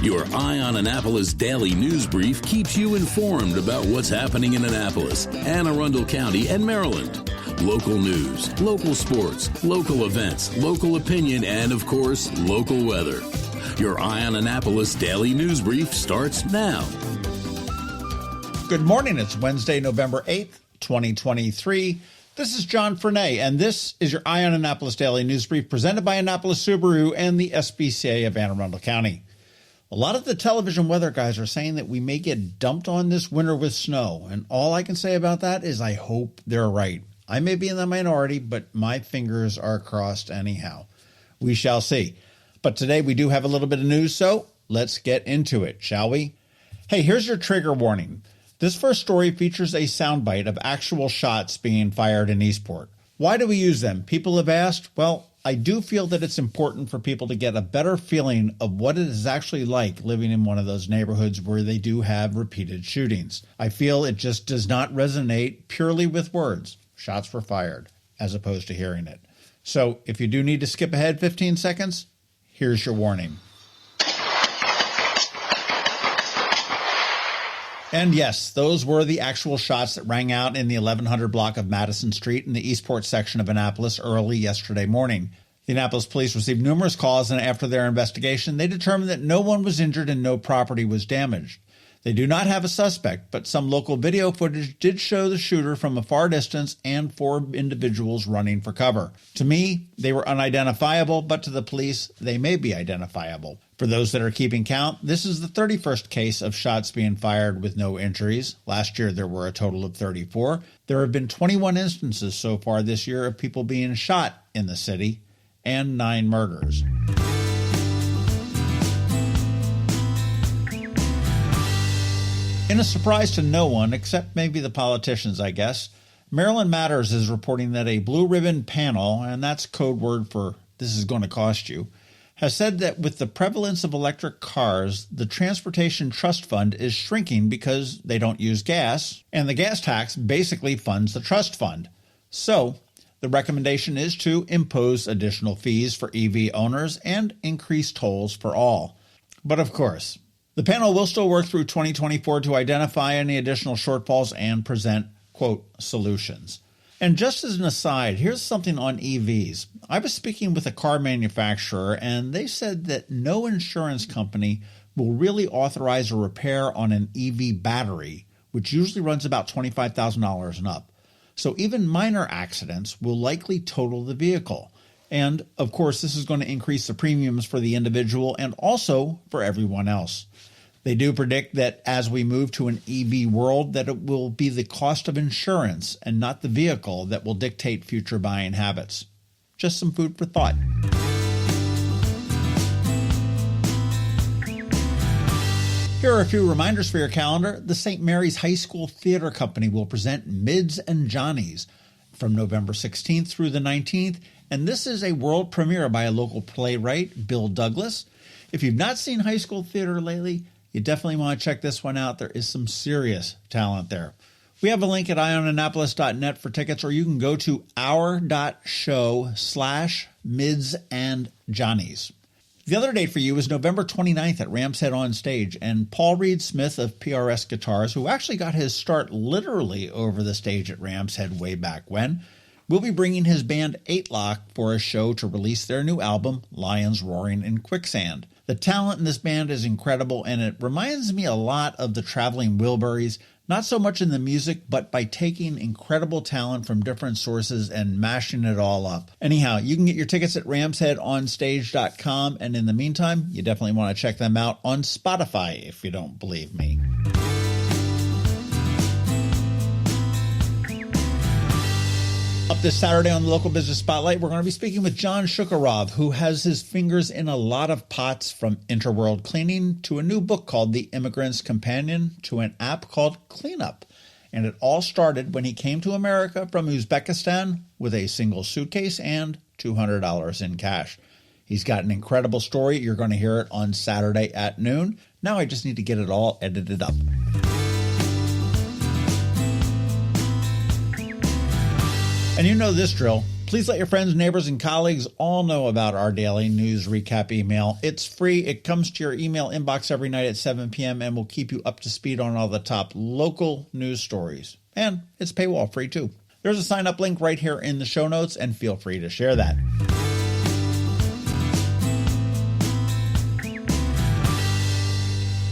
Your Eye on Annapolis daily news brief keeps you informed about what's happening in Annapolis, Anne Arundel County, and Maryland. Local news, local sports, local events, local opinion, and, of course, local weather. Your Eye on Annapolis daily news brief starts now. Good morning. It's Wednesday, November 8th, 2023. This is John Frenaye, and this is your Eye on Annapolis daily news brief presented by Annapolis Subaru and the SPCA of Anne Arundel County. A lot of the television weather guys are saying that we may get dumped on this winter with snow, and all I can say about that is I hope they're right. I may be in the minority, but my fingers are crossed anyhow. We shall see. But today we do have a little bit of news, so let's get into it, shall we? Hey, here's your trigger warning. This first story features a soundbite of actual shots being fired in Eastport. Why do we use them? People have asked. Well, I do feel that it's important for people to get a better feeling of what it is actually like living in one of those neighborhoods where they do have repeated shootings. I feel it just does not resonate purely with words. Shots were fired, as opposed to hearing it. So if you do need to skip ahead 15 seconds, here's your warning. And yes, those were the actual shots that rang out in the 1100 block of Madison Street in the Eastport section of Annapolis early yesterday morning. The Annapolis police received numerous calls, and after their investigation, they determined that no one was injured and no property was damaged. They do not have a suspect, but some local video footage did show the shooter from a far distance and 4 individuals running for cover. To me, they were unidentifiable, but to the police, they may be identifiable. For those that are keeping count, this is the 31st case of shots being fired with no injuries. Last year, there were a total of 34. There have been 21 instances so far this year of people being shot in the city, and 9 murders. In a surprise to no one, except maybe the politicians, I guess, Maryland Matters is reporting that a blue ribbon panel, and that's code word for this is going to cost you, has said that with the prevalence of electric cars, the Transportation Trust Fund is shrinking because they don't use gas, and the gas tax basically funds the trust fund. So, the recommendation is to impose additional fees for EV owners and increase tolls for all. But of course, the panel will still work through 2024 to identify any additional shortfalls and present, quote, solutions. And just as an aside, here's something on EVs. I was speaking with a car manufacturer, and they said that no insurance company will really authorize a repair on an EV battery, which usually runs about $25,000 and up. So even minor accidents will likely total the vehicle. And, of course, this is going to increase the premiums for the individual and also for everyone else. They do predict that as we move to an EV world, that it will be the cost of insurance and not the vehicle that will dictate future buying habits. Just some food for thought. Here are a few reminders for your calendar. The St. Mary's High School Theater Company will present Mids and Johnnies from November 16th through the 19th, and this is a world premiere by a local playwright, Bill Douglas. If you've not seen high school theater lately, you definitely want to check this one out. There is some serious talent there. We have a link at eyeonannapolis.net for tickets, or you can go to our.show/midsandjohnnies. The other date for you is November 29th at Ram's Head On Stage, and Paul Reed Smith of PRS Guitars, who actually got his start literally over the stage at Ram's Head way back when, will be bringing his band Eighlock for a show to release their new album, Lions Roaring in Quicksand. The talent in this band is incredible, and it reminds me a lot of the Traveling Wilburys, not so much in the music, but by taking incredible talent from different sources and mashing it all up. Anyhow, you can get your tickets at ramsheadonstage.com, and in the meantime, you definitely want to check them out on Spotify if you don't believe me. Up this Saturday on the Local Business Spotlight, we're going to be speaking with Jon Shukurov, who has his fingers in a lot of pots, from interworld cleaning to a new book called The Immigrant's Companion to an app called Cleanup. And it all started when he came to America from Uzbekistan with a single suitcase and $200 in cash. He's got an incredible story. You're going to hear it on Saturday at noon. Now I just need to get it all edited up. And you know this drill. Please let your friends, neighbors, and colleagues all know about our daily news recap email. It's free. It comes to your email inbox every night at 7 p.m. and will keep you up to speed on all the top local news stories. And it's paywall free too. There's a sign-up link right here in the show notes, and feel free to share that.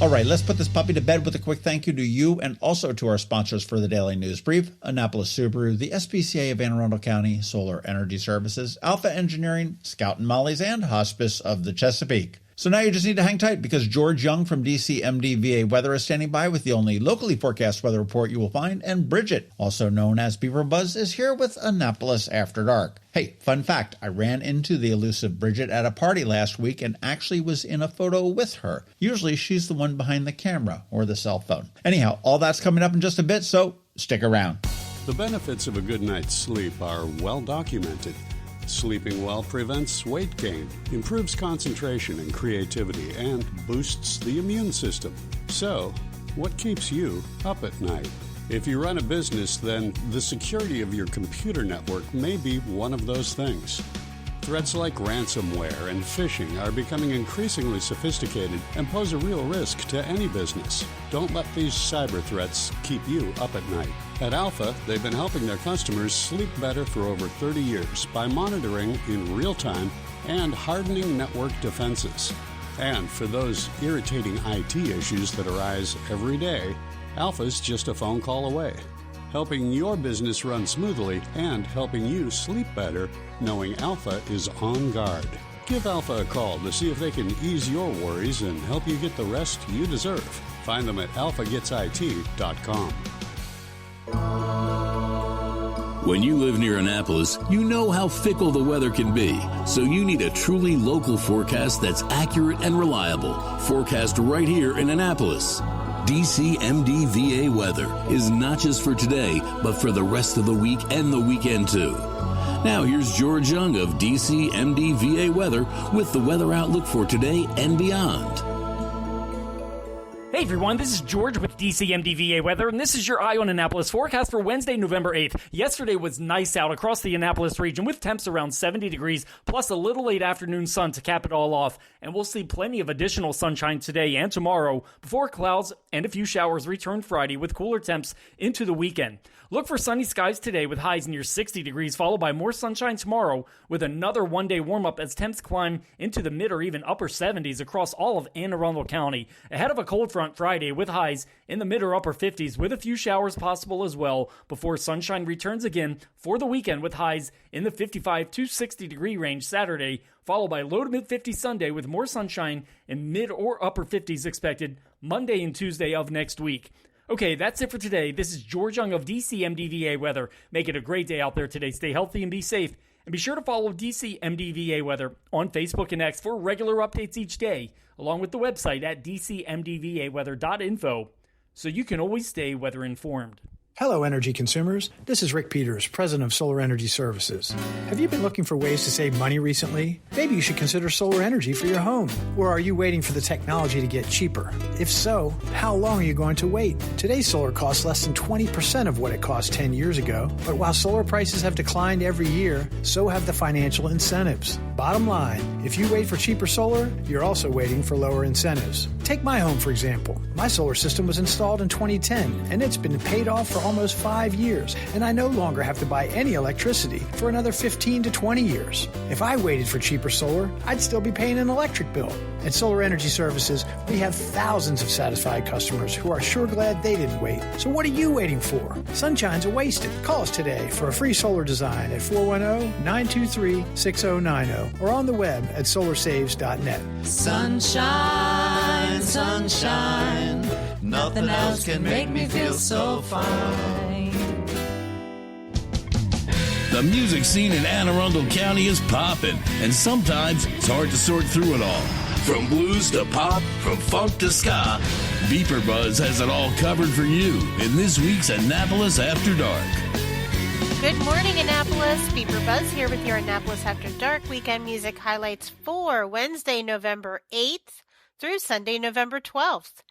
All right, let's put this puppy to bed with a quick thank you to you and also to our sponsors for the Daily News Brief, Annapolis Subaru, the SPCA of Anne Arundel County, Solar Energy Services, Alpha Engineering, Scout and Molly's, and Hospice of the Chesapeake. So now you just need to hang tight because George Young from DCMD VA Weather is standing by with the only locally forecast weather report you will find, and Bridget, also known as BeeprBuzz, is here with Annapolis After Dark. Hey, fun fact, I ran into the elusive Bridget at a party last week and actually was in a photo with her. Usually she's the one behind the camera or the cell phone. Anyhow, all that's coming up in just a bit, so stick around. The benefits of a good night's sleep are well documented. Sleeping well prevents weight gain, improves concentration and creativity, and boosts the immune system. So, what keeps you up at night? If you run a business, then the security of your computer network may be one of those things. Threats like ransomware and phishing are becoming increasingly sophisticated and pose a real risk to any business. Don't let these cyber threats keep you up at night. At Alpha, they've been helping their customers sleep better for over 30 years by monitoring in real time and hardening network defenses. And for those irritating IT issues that arise every day, Alpha's just a phone call away, helping your business run smoothly and helping you sleep better, knowing Alpha is on guard. Give Alpha a call to see if they can ease your worries and help you get the rest you deserve. Find them at alphagetsit.com. When you live near Annapolis, you know how fickle the weather can be, so you need a truly local forecast that's accurate and reliable. Forecast right here in Annapolis. DCMD VA weather is not just for today, but for the rest of the week and the weekend too. Now here's George Young of DCMD VA weather with the weather outlook for today and beyond. Hey everyone, this is George with DCMD VA Weather, and this is your Eye on Annapolis forecast for Wednesday, November 8th. Yesterday was nice out across the Annapolis region with temps around 70 degrees, plus a little late afternoon sun to cap it all off. And we'll see plenty of additional sunshine today and tomorrow before clouds and a few showers return Friday with cooler temps into the weekend. Look for sunny skies today with highs near 60 degrees, followed by more sunshine tomorrow with another one-day warm-up as temps climb into the mid or even upper 70s across all of Anne Arundel County, ahead of a cold front Friday with highs in the mid or upper 50s with a few showers possible as well before sunshine returns again for the weekend with highs in the 55 to 60 degree range Saturday, followed by low to mid 50s Sunday with more sunshine in mid or upper 50s expected Monday and Tuesday of next week. Okay, that's it for today. This is George Young of DCMD VA Weather. Make it a great day out there today. Stay healthy and be safe. And be sure to follow DCMD VA Weather on Facebook and X for regular updates each day, along with the website at dcmdvaweather.info, so you can always stay weather informed. Hello, energy consumers. This is Rick Peters, president of Solar Energy Services. Have you been looking for ways to save money recently? Maybe you should consider solar energy for your home. Or are you waiting for the technology to get cheaper? If so, how long are you going to wait? Today's solar costs less than 20% of what it cost 10 years ago. But while solar prices have declined every year, so have the financial incentives. Bottom line, if you wait for cheaper solar, you're also waiting for lower incentives. Take my home, for example. My solar system was installed in 2010, and it's been paid off for almost 5 years, and I no longer have to buy any electricity for another 15 to 20 years. If I waited for cheaper solar, I'd still be paying an electric bill. At Solar Energy Services, we have thousands of satisfied customers who are sure glad they didn't wait. So what are you waiting for? Sunshine's a wasted. Call us today for a free solar design at 410-923-6090 or on the web at solarsaves.net. Sunshine, sunshine, nothing else can make me feel so fine. The music scene in Anne Arundel County is popping, and sometimes it's hard to sort through it all. From blues to pop, from funk to ska, BeeprBuzz has it all covered for you in this week's Annapolis After Dark. Good morning, Annapolis. BeeprBuzz here with your Annapolis After Dark weekend music highlights for Wednesday, November 8th through Sunday, November 12th.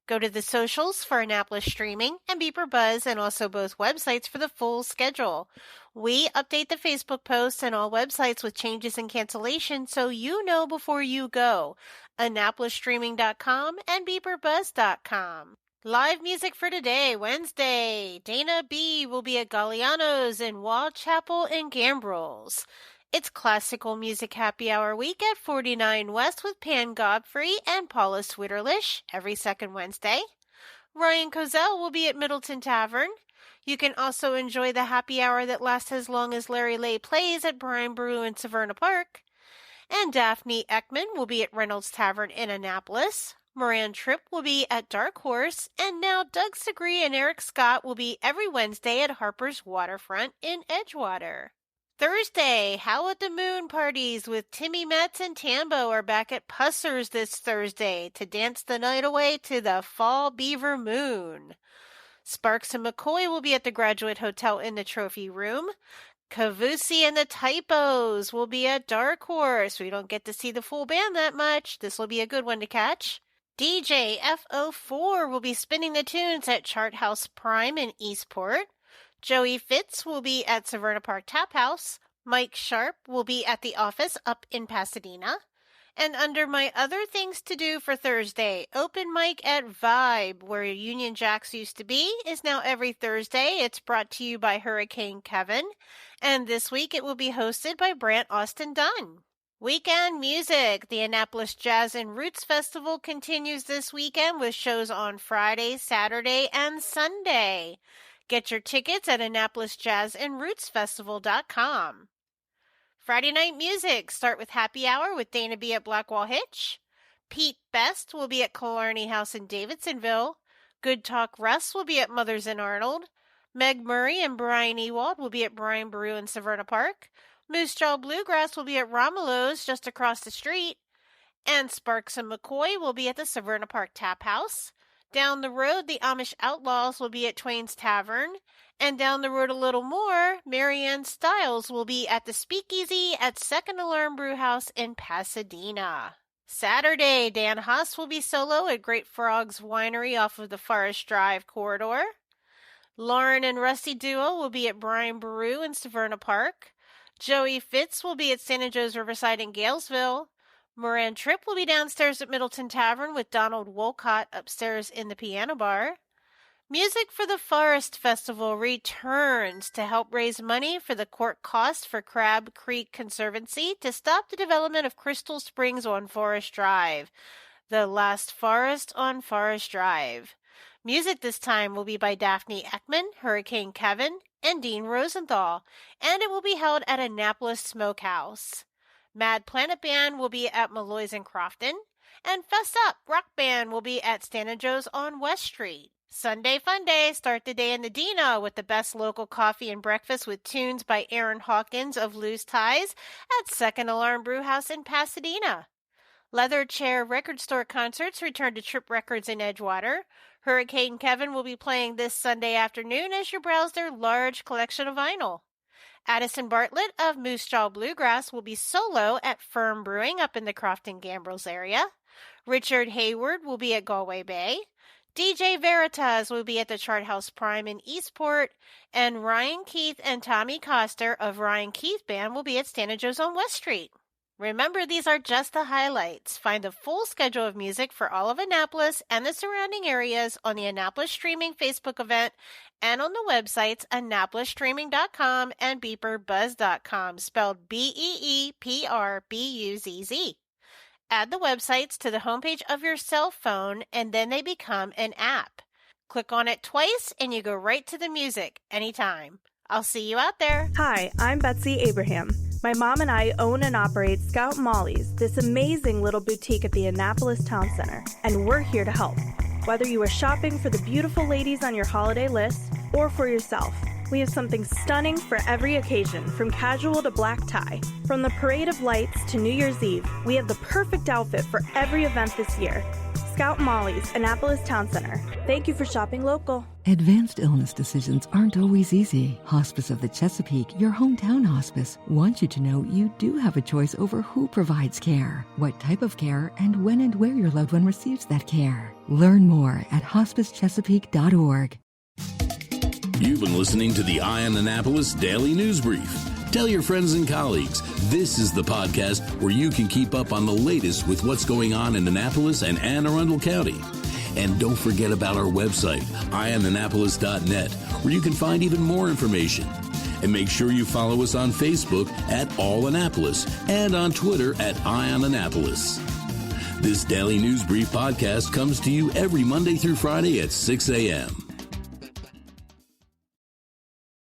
Go to the socials for Annapolis Streaming and BeeprBuzz, and also both websites for the full schedule. We update the Facebook posts and all websites with changes and cancellations so you know before you go. AnnapolisStreaming.com and BeeprBuzz.com. Live music for today, Wednesday. Dana B. will be at Galliano's in Wall Chapel in Gambrills. It's Classical Music Happy Hour week at 49 West with Pan Godfrey and Paula Switterlish every second Wednesday. Ryan Cozell will be at Middleton Tavern. You can also enjoy the happy hour that lasts as long as Larry Lay plays at Brine Brew in Severna Park. And Daphne Ekman will be at Reynolds Tavern in Annapolis. Moran Tripp will be at Dark Horse, and now Doug Segree and Eric Scott will be every Wednesday at Harper's Waterfront in Edgewater. Thursday, How at the Moon parties with Timmy Metz and Tambo are back at Pusser's this Thursday to dance the night away to the Fall Beaver Moon. Sparks and McCoy will be at the Graduate Hotel in the Trophy Room. Cavusi and the Typos will be at Dark Horse. We don't get to see the full band that much. This will be a good one to catch. DJ FO4 will be spinning the tunes at Chart House Prime in Eastport. Joey Fitz will be at Severna Park Tap House. Mike Sharp will be at the office up in Pasadena. And under my other things to do for Thursday, open mic at Vibe, where Union Jacks used to be, is now every Thursday. It's brought to you by Hurricane Kevin. And this week it will be hosted by Brant Austin Dunn. Weekend music. The Annapolis Jazz and Roots Festival continues this weekend with shows on Friday, Saturday, and Sunday. Get your tickets at AnnapolisJazzandRootsFestival.com. Friday night music. Start with Happy Hour with Dana B. at Blackwall Hitch. Pete Best will be at Killarney House in Davidsonville. Good Talk Russ will be at Mothers in Arnold. Meg Murray and Brian Ewald will be at Brine Brew in Severna Park. Moose Jaw Bluegrass will be at Romulo's just across the street. And Sparks and McCoy will be at the Severna Park Tap House. Down the road, the Amish Outlaws will be at Twain's Tavern. And down the road a little more, Marianne Stiles will be at the Speakeasy at Second Alarm Brewhouse in Pasadena. Saturday, Dan Haas will be solo at Great Frogs Winery off of the Forest Drive corridor. Lauren and Rusty Duo will be at Brine Brew in Severna Park. Joey Fitz will be at Santa Joe's Riverside in Galesville. Moran Tripp will be downstairs at Middleton Tavern with Donald Wolcott upstairs in the piano bar. Music for the Forest Festival returns to help raise money for the court costs for Crab Creek Conservancy to stop the development of Crystal Springs on Forest Drive. The Last Forest on Forest Drive. Music this time will be by Daphne Ekman, Hurricane Kevin, and Dean Rosenthal, and it will be held at Annapolis Smokehouse. Mad Planet Band will be at Malloy's in Crofton, and Fess Up Rock Band will be at Santa Joe's on West Street. Sunday Fun Day, start the day in the Dina with the best local coffee and breakfast with tunes by Aaron Hawkins of Loose Ties at Second Alarm Brewhouse in Pasadena. Leather Chair Record Store concerts return to Trip Records in Edgewater. Hurricane Kevin will be playing this Sunday afternoon as you browse their large collection of vinyl. Addison Bartlett of Moose Jaw Bluegrass will be solo at Firm Brewing up in the Crofton-Gambrels area. Richard Hayward will be at Galway Bay. DJ Veritas will be at the Chart House Prime in Eastport. And Ryan Keith and Tommy Coster of Ryan Keith Band will be at Santa Joe's on West Street. Remember, these are just the highlights. Find the full schedule of music for all of Annapolis and the surrounding areas on the Annapolis Streaming Facebook event and on the websites AnnapolisStreaming.com and BeeprBuzz.com, spelled BeeprBuzz. Add the websites to the homepage of your cell phone, and then they become an app. Click on it twice, and you go right to the music anytime. I'll see you out there. Hi, I'm Betsy Abraham. My mom and I own and operate Scout Molly's, this amazing little boutique at the Annapolis Town Center, and we're here to help. Whether you are shopping for the beautiful ladies on your holiday list or for yourself, we have something stunning for every occasion, from casual to black tie. From the Parade of Lights to New Year's Eve, we have the perfect outfit for every event this year. Scout Molly's, Annapolis Town Center. Thank you for shopping local. Advanced illness decisions aren't always easy. Hospice of the Chesapeake, your hometown hospice, wants you to know you do have a choice over who provides care, what type of care, and when and where your loved one receives that care. Learn more at hospicechesapeake.org. You've been listening to the Eye on Annapolis Daily News Brief. Tell your friends and colleagues, this is the podcast where you can keep up on the latest with what's going on in Annapolis and Anne Arundel County. And don't forget about our website, eyeonannapolis.net, where you can find even more information. And make sure you follow us on Facebook at All Annapolis and on Twitter at Eye on Annapolis. This Daily News Brief podcast comes to you every Monday through Friday at 6 a.m.